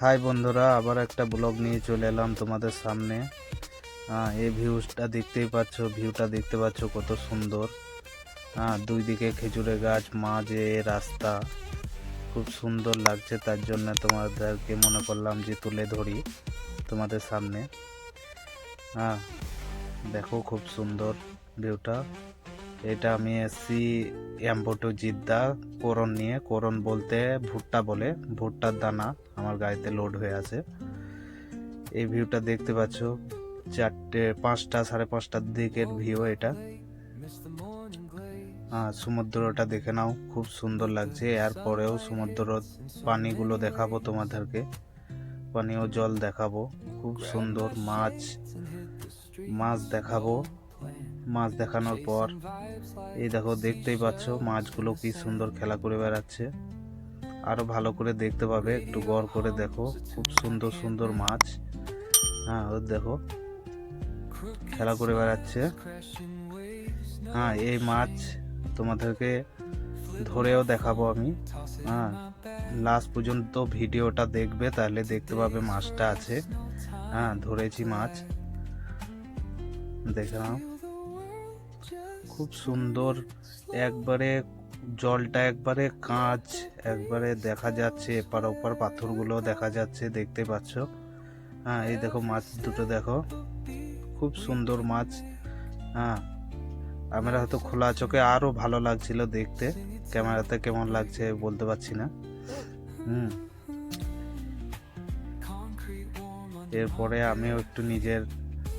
High বন্ধুরা, আবার একটা ব্লগ নিয়ে চলে এলাম তোমাদের সামনে। এই ভিউটা দেখতে পাচ্ছ কত সুন্দর। দুই দিকে খেজুরের গাছ, মাঝে রাস্তা, খুব সুন্দর লাগছে। তার জন্য তোমাদেরকে মনে করলাম যে তুলে ধরি তোমাদের সামনে। দেখো খুব সুন্দর ভিউটা। এটা আমি এসছি এয়ারপোর্ট জিদ্দা করণ নিয়ে। করণ বলতে ভুট্টা বলে, ভুট্টার দানা আমার গাড়িতে লোড হয়ে আছে। এই ভিউটা দেখতে পাচ্ছ, 5টা 5:30টার দিকের ভিউ এটা। সমুদ্রটা দেখে নাও, খুব সুন্দর লাগছে। এরপরেও সমুদ্র পানিগুলো দেখাবো তোমাদেরকে, পানি ও জল দেখাবো। খুব সুন্দর মাছ দেখাবো। মাছ দেখানোর পর এই দেখো, দেখতেই পাচ্ছ মাছগুলো কি সুন্দর খেলা করে বেড়াচ্ছে। আরো ভালো করে দেখতে পাবে, একটু গড় করে দেখো, খুব সুন্দর সুন্দর মাছ। দেখো খেলা করে বেড়াচ্ছে। এই মাছ তোমাদেরকে ধরেও দেখাবো আমি। লাস্ট পর্যন্ত ভিডিওটা দেখবে, তাহলে দেখতে পাবে মাছটা আছে। ধরেছি মাছ, দেখে নাও। খুব সুন্দর, একবারে জলটা একবারে কাঁচ, একবারে দেখা যাচ্ছে এপার ওপার পাথরগুলো দেখা যাচ্ছে, দেখতে পাচ্ছ। এই দেখো মাছ দুটো দেখো, খুব সুন্দর মাছ। আমরা হয়তো খোলা চোখে আরো ভালো লাগছিল দেখতে, ক্যামেরাতে কেমন লাগছে বলতে পারছি না। এরপরে আমিও একটু নিজের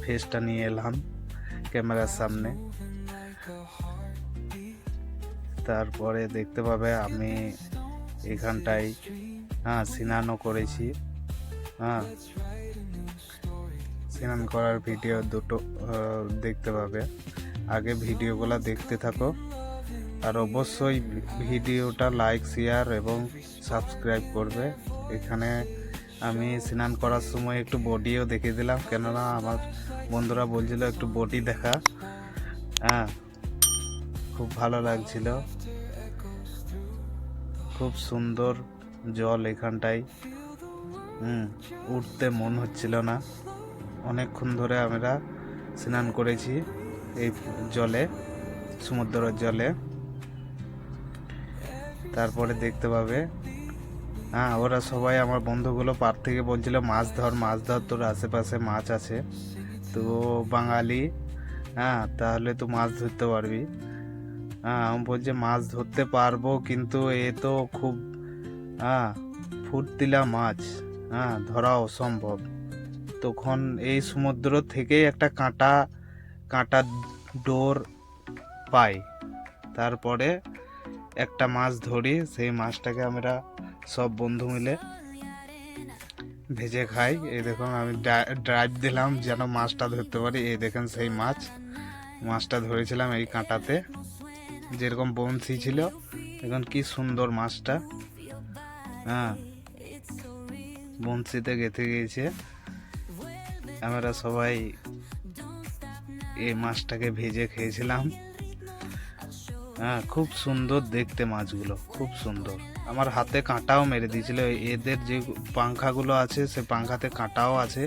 ফেসটা নিয়ে এলাম ক্যামেরার সামনে। তারপরে দেখতে পাবে আমি এখানটায় স্নানও করেছি। স্নান করার ভিডিও দুটো দেখতে পাবে। আগে ভিডিওগুলো দেখতে থাকো, আর অবশ্যই ভিডিওটা লাইক, শেয়ার এবং সাবস্ক্রাইব করবে। এখানে আমি স্নান করার সময় একটু বডিও দেখে দিলাম, কেননা আমার বন্ধুরা বলছিল একটু বডি দেখা। খুব ভালো লাগছিল, খুব সুন্দর জল এখানটায়। উঠতে মন হচ্ছিল না। অনেকক্ষণ ধরে আমরা স্নান করেছি এই জলে, সমুদ্রের জলে। তারপরে দেখতে পাবে ওরা সবাই, আমার বন্ধুগুলো পার থেকে বলছিল মাছ ধর, তোর আশেপাশে মাছ আছে তো, বাঙালি তাহলে তো মাছ ধরতে পারবি। আমি বলছি মাছ ধরতে পারবো, কিন্তু এ তো খুব ফুটতিলা মাছ, ধরা অসম্ভব। তখন এই সমুদ্র থেকে একটা কাঁটা ডোর পাই, তারপরে একটা মাছ ধরি। সেই মাছটাকে আমরা সব বন্ধু মিলে ভেজে খাই। এই দেখুন আমি ড্রাইভ দিলাম যেন মাছটা ধরতে পারি। এই দেখেন সেই মাছটা ধরেছিলাম এই কাঁটাতে, যেরকম বংশী ছিল। এখন কি সুন্দর মাছটা, বংশীতে গেঁথে গিয়েছে। আমরা সবাই এই মাছটাকে ভেজে খেয়েছিলাম। খুব সুন্দর দেখতে মাছগুলো, খুব সুন্দর। আমার হাতে কাঁটাও মেরে দিয়েছিল, এদের যে পাংখাগুলো আছে সে পাংখাতে কাঁটাও আছে।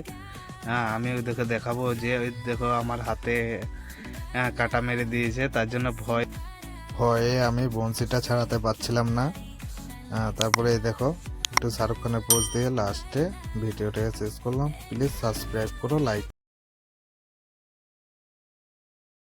আমি ওদেরকে দেখাবো যে দেখো আমার হাতে কাঁটা মেরে দিয়েছে। তার জন্য ভয়ে আমি বংশীটা ছাড়াতে পারছিলাম না। তারপরে দেখো একটু শাহরুখ খানের পোজ দিয়ে লাস্টে ভিডিওটা শেষ করলাম। প্লিজ সাবস্ক্রাইব করো, লাইক